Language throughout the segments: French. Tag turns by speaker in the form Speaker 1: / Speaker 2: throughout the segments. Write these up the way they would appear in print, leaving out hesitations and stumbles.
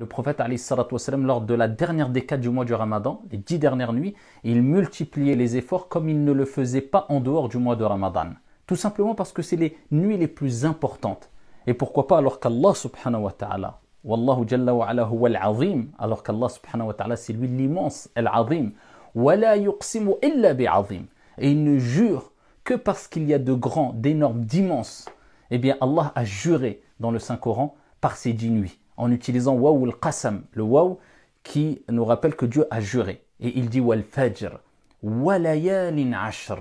Speaker 1: le prophète alayhi salatu wassalam, lors de la dernière décade du mois du Ramadan, les 10 dernières nuits, il multipliait les efforts comme il ne le faisait pas en dehors du mois de Ramadan. Tout simplement parce que c'est les nuits les plus importantes. Et pourquoi pas alors qu'Allah subhanahu wa ta'ala, Wallahu jalla wa ala huwa al-azim, alors qu'Allah subhanahu wa ta'ala c'est lui l'immense, al-azim, wa la yuqsimu illa bi'azim. Et il ne jure que parce qu'il y a de grands, d'énormes, d'immenses. Eh bien Allah a juré dans le Saint-Coran par ces 10 nuits, en utilisant waw al-qasam, le waw qui nous rappelle que Dieu a juré. Et il dit wal fajr, wa layalin ashr,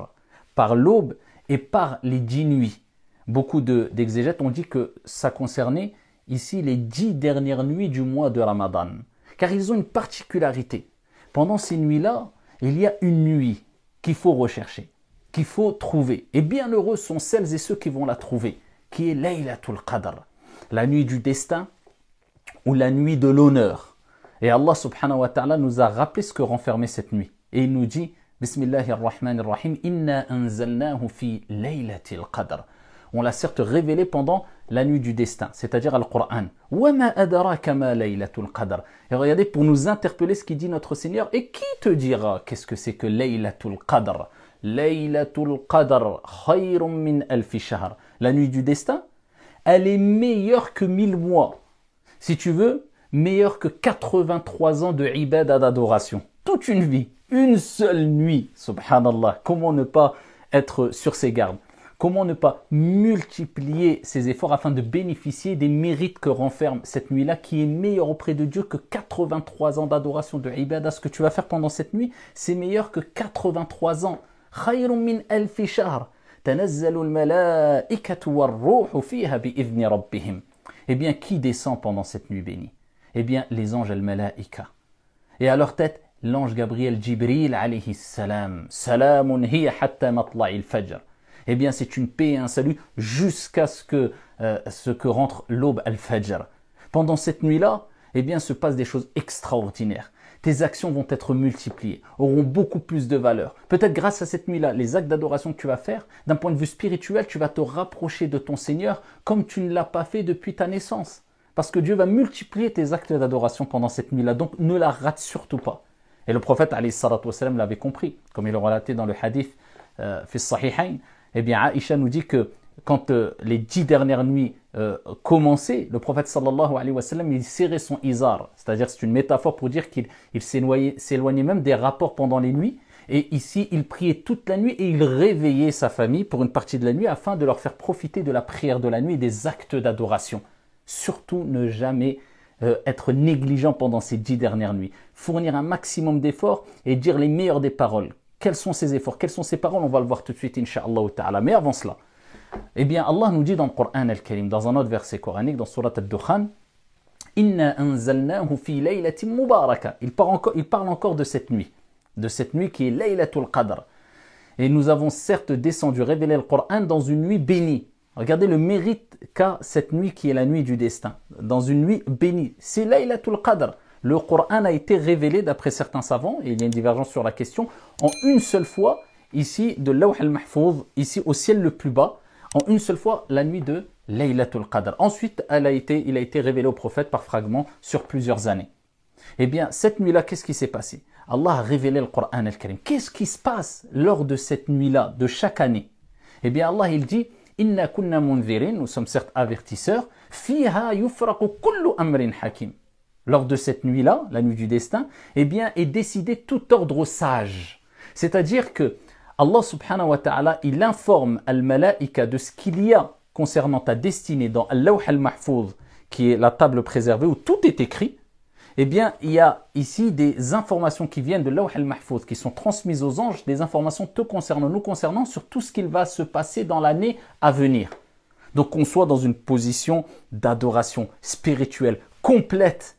Speaker 1: par l'aube et par les 10 nuits. Beaucoup d'exégètes ont dit que ça concernait ici les 10 dernières nuits du mois de Ramadan. Car ils ont une particularité. Pendant ces nuits-là, il y a une nuit qu'il faut rechercher, qu'il faut trouver. Et bienheureux sont celles et ceux qui vont la trouver, qui est Laylatul Qadr, la nuit du destin ou la nuit de l'honneur. Et Allah subhanahu wa ta'ala nous a rappelé ce que renfermait cette nuit. Et il nous dit, Bismillahirrahmanirrahim, Inna anzalnahu fi laylatil qadr. On l'a certes révélé pendant la nuit du destin, c'est-à-dire Al-Qur'an. Wama adraka ma laylatul qadr. Et regardez, pour nous interpeller ce qu'il dit notre Seigneur, et qui te dira qu'est-ce que c'est que Laylatul Qadr? Laylatul Qadr khayrun min alfi shahr. La nuit du destin, elle est meilleure que 1000 mois. Si tu veux, meilleure que 83 ans de ibadah, d'adoration. Toute une vie, une seule nuit, subhanallah. Comment ne pas être sur ses gardes? Comment ne pas multiplier ses efforts afin de bénéficier des mérites que renferme cette nuit-là, qui est meilleure auprès de Dieu que 83 ans d'adoration, de ibadah. Ce que tu vas faire pendant cette nuit, c'est meilleur que 83 ans. Khayrun min alfi shahr. Tanazzalu al-malaikatu war-ruhu fiha bi'idhni rabbihim. Eh bien, qui descend pendant cette nuit bénie? Eh bien, les anges al-malaika. Et à leur tête, l'ange Gabriel Jibril alayhi salam. Salamun hiya hatta matla'il fajr. Eh bien, c'est une paix et un salut jusqu'à ce que rentre l'aube al-Fajr. Pendant cette nuit-là, eh bien, se passent des choses extraordinaires. Tes actions vont être multipliées, auront beaucoup plus de valeur. Peut-être grâce à cette nuit-là, les actes d'adoration que tu vas faire, d'un point de vue spirituel, tu vas te rapprocher de ton Seigneur comme tu ne l'as pas fait depuis ta naissance. Parce que Dieu va multiplier tes actes d'adoration pendant cette nuit-là. Donc, ne la rate surtout pas. Et le prophète, alayhi salatu wassalam, l'avait compris, comme il le relatait dans le hadith fi sahihayn. Eh bien, Aïcha nous dit que quand les 10 dernières nuits commençaient, le prophète sallallahu alayhi wa sallam, il serrait son izar. C'est-à-dire, c'est une métaphore pour dire qu'il s'éloignait même des rapports pendant les nuits. Et ici, il priait toute la nuit et il réveillait sa famille pour une partie de la nuit afin de leur faire profiter de la prière de la nuit et des actes d'adoration. Surtout, ne jamais être négligent pendant ces 10 dernières nuits. Fournir un maximum d'efforts et dire les meilleures des paroles. Quels sont ces efforts? Quelles sont ces paroles? On va le voir tout de suite, incha'Allah ta'ala. Mais avant cela, eh bien, Allah nous dit dans le Coran al-Karim, dans un autre verset coranique, dans Surat al-Dukhan, Inna anzalnahu fi laylatin mubaraka. Il parle encore de cette nuit qui est Laylatul Qadr. Et nous avons certes descendu, révélé le Coran dans une nuit bénie. Regardez le mérite qu'a cette nuit qui est la nuit du destin. Dans une nuit bénie. C'est Laylatul Qadr. Le Coran a été révélé d'après certains savants, et il y a une divergence sur la question, en une seule fois, ici de Lawh al-Mahfouz, ici au ciel le plus bas, en une seule fois la nuit de Laylatul Qadr. Ensuite, il a été révélé au prophète par fragments sur plusieurs années. Eh bien, cette nuit-là, qu'est-ce qui s'est passé? Allah a révélé le Coran al-Karim. Qu'est-ce qui se passe lors de cette nuit-là, de chaque année? Eh bien, Allah, il dit, Inna kunna munzirin, nous sommes certes avertisseurs, fiha yufraqu kullu amrin hakim. Lors de cette nuit-là, la nuit du destin, eh bien, est décidé tout ordre sage. C'est-à-dire que Allah subhanahu wa ta'ala, il informe al-malaika de ce qu'il y a concernant ta destinée dans al-Lawh al-Mahfouz, qui est la table préservée où tout est écrit. Eh bien, il y a ici des informations qui viennent de Lawh al-Mahfouz, qui sont transmises aux anges, des informations te concernant, nous concernant, sur tout ce qu'il va se passer dans l'année à venir. Donc, qu'on soit dans une position d'adoration spirituelle complète,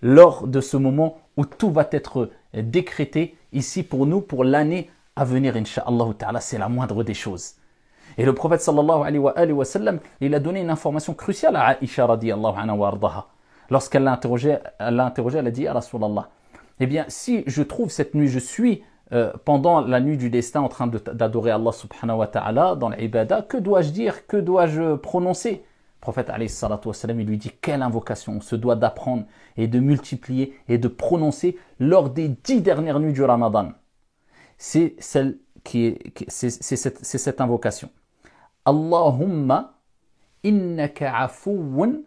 Speaker 1: lors de ce moment où tout va être décrété ici pour nous, pour l'année à venir, incha'Allah ta'ala, c'est la moindre des choses. Et le prophète sallallahu alayhi wa sallam, il a donné une information cruciale à Aïcha radiyallahu anha wa ardaha. Lorsqu'elle l'a interrogé, elle a dit à Rasulallah, eh bien, si je trouve cette nuit, je suis pendant la nuit du destin en train d'adorer Allah subhanahu wa ta'ala dans l'ibada, que dois-je dire, que dois-je prononcer? Le prophète alayhi salatu wassalam, il lui dit quelle invocation on se doit d'apprendre et de multiplier et de prononcer lors des 10 dernières nuits du Ramadan. C'est cette invocation. Allahumma innaka afouun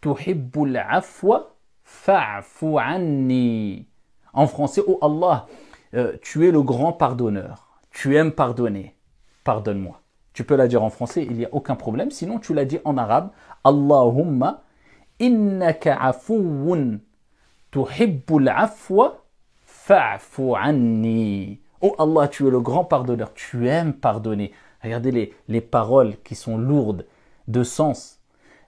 Speaker 1: tuhibbul afwa fa'fu anni. En français, oh Allah, tu es le grand pardonneur, tu aimes pardonner, pardonne-moi. Tu peux la dire en français, il n'y a aucun problème. Sinon, tu la dis en arabe. Allahumma innaka afouun tuhibbul afwa fa'fu anni. Oh Allah, tu es le grand pardonneur, tu aimes pardonner. Regardez les paroles qui sont lourdes de sens.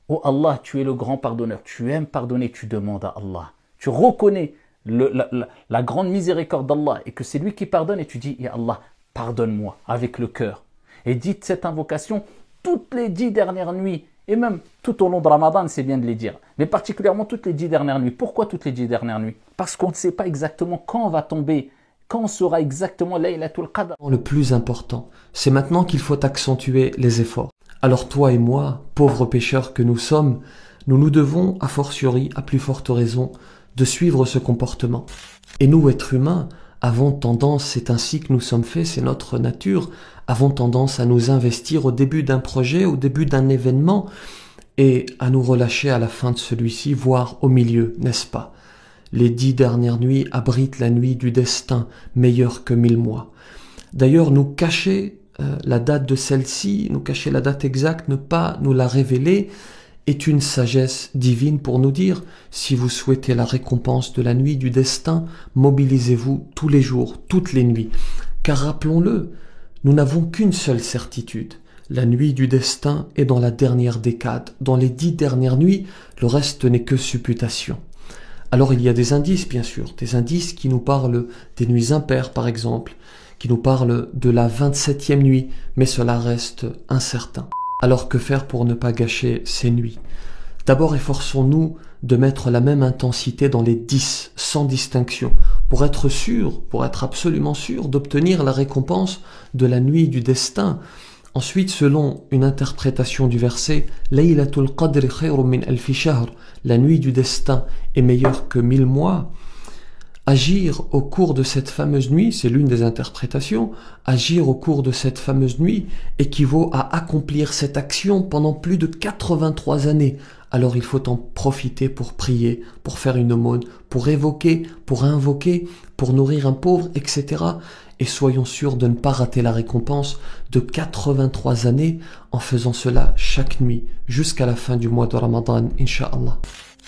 Speaker 1: Oh Allah, tu es le grand pardonneur, tu aimes pardonner, tu demandes à Allah. Tu reconnais la grande miséricorde d'Allah et que c'est lui qui pardonne et tu dis, Ya Allah, pardonne-moi avec le cœur. Et dites cette invocation toutes les 10 dernières nuits et même tout au long de Ramadan, c'est bien de les dire. Mais particulièrement toutes les 10 dernières nuits. Pourquoi toutes les 10 dernières nuits? Parce qu'on ne sait pas exactement quand on va tomber, quand sera exactement Laylatul Qadr.
Speaker 2: Le plus important, c'est maintenant qu'il faut accentuer les efforts. Alors toi et moi, pauvres pécheurs que nous sommes, nous devons, a fortiori, à plus forte raison, de suivre ce comportement. Et nous, êtres humains, avons tendance, c'est ainsi que nous sommes faits, c'est notre nature, avons tendance à nous investir au début d'un projet, au début d'un événement, et à nous relâcher à la fin de celui-ci, voire au milieu, n'est-ce pas? Les 10 dernières nuits abritent la nuit du destin, meilleure que 1000 mois. D'ailleurs, nous cacher la date de celle-ci, nous cacher la date exacte, ne pas nous la révéler, est une sagesse divine pour nous dire, si vous souhaitez la récompense de la nuit du destin, mobilisez-vous tous les jours, toutes les nuits. Car rappelons-le, nous n'avons qu'une seule certitude. La nuit du destin est dans la dernière décade. Dans les 10 dernières nuits, le reste n'est que supputation. Alors il y a des indices, bien sûr, des indices qui nous parlent des nuits impaires, par exemple, qui nous parlent de la 27e nuit, mais cela reste incertain. Alors que faire pour ne pas gâcher ces nuits? D'abord, efforçons-nous de mettre la même intensité dans les 10, sans distinction, pour être sûr, pour être absolument sûr d'obtenir la récompense de la nuit du destin. Ensuite, selon une interprétation du verset, Laylatul Qadr khayrun min alfi shahr, la nuit du destin est meilleure que 1000 mois. Agir au cours de cette fameuse nuit, c'est l'une des interprétations, agir au cours de cette fameuse nuit équivaut à accomplir cette action pendant plus de 83 années. Alors il faut en profiter pour prier, pour faire une aumône, pour évoquer, pour invoquer, pour nourrir un pauvre, etc. Et soyons sûrs de ne pas rater la récompense de 83 années en faisant cela chaque nuit, jusqu'à la fin du mois de Ramadan, Inch'Allah.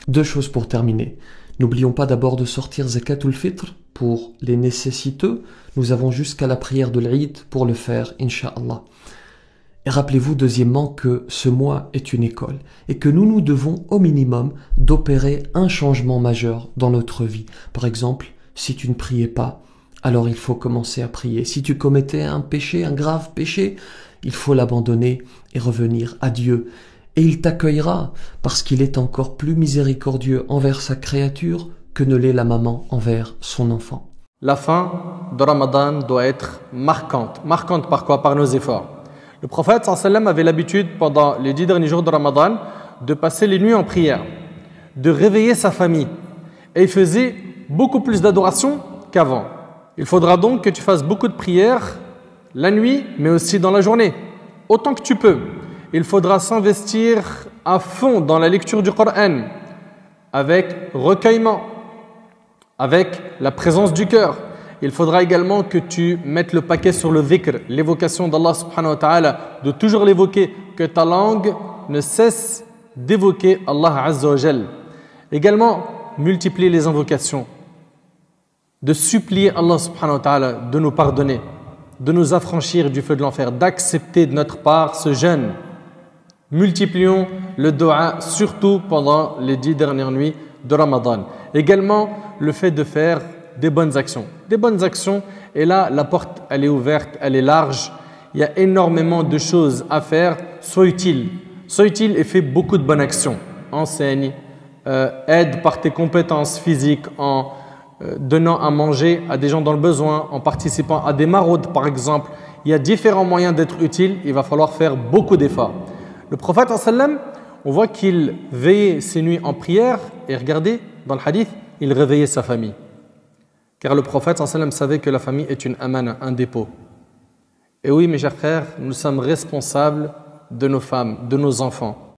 Speaker 2: 2 choses pour terminer. N'oublions pas d'abord de sortir Zakatul Fitr pour les nécessiteux. Nous avons jusqu'à la prière de l'Eid pour le faire, Inch'Allah. Et rappelez-vous deuxièmement que ce mois est une école et que nous devons au minimum d'opérer un changement majeur dans notre vie. Par exemple, si tu ne priais pas, alors il faut commencer à prier. Si tu commettais un péché, un grave péché, il faut l'abandonner et revenir à Dieu. Et il t'accueillera parce qu'il est encore plus miséricordieux envers sa créature que ne l'est la maman envers son enfant.
Speaker 3: La fin de Ramadan doit être marquante. Marquante par quoi? Par nos efforts. Le prophète sallam avait l'habitude pendant les 10 derniers jours de Ramadan de passer les nuits en prière, de réveiller sa famille. Et il faisait beaucoup plus d'adoration qu'avant. Il faudra donc que tu fasses beaucoup de prières la nuit, mais aussi dans la journée, autant que tu peux. Il faudra s'investir à fond dans la lecture du Coran, avec recueillement, avec la présence du cœur. Il faudra également que tu mettes le paquet sur le dhikr, l'évocation d'Allah subhanahu wa ta'ala, de toujours l'évoquer, que ta langue ne cesse d'évoquer Allah azza wa jal. Également, multiplier les invocations, de supplier Allah subhanahu wa ta'ala de nous pardonner, de nous affranchir du feu de l'enfer, d'accepter de notre part ce jeûne. Multiplions le dua, surtout pendant les 10 dernières nuits de Ramadan. Également, le fait de faire des bonnes actions. Des bonnes actions, et là, la porte, elle est ouverte, elle est large. Il y a énormément de choses à faire. Sois utile. Sois utile et fais beaucoup de bonnes actions. Enseigne, aide par tes compétences physiques, en donnant à manger à des gens dans le besoin, en participant à des maraudes, par exemple. Il y a différents moyens d'être utile. Il va falloir faire beaucoup d'efforts. Le prophète sallam on voit qu'il veillait ses nuits en prière et regardez, dans le hadith, il réveillait sa famille. Car le prophète sallallahu alayhi wa sallam savait que la famille est une amana, un dépôt. Et oui, mes chers frères, nous sommes responsables de nos femmes, de nos enfants.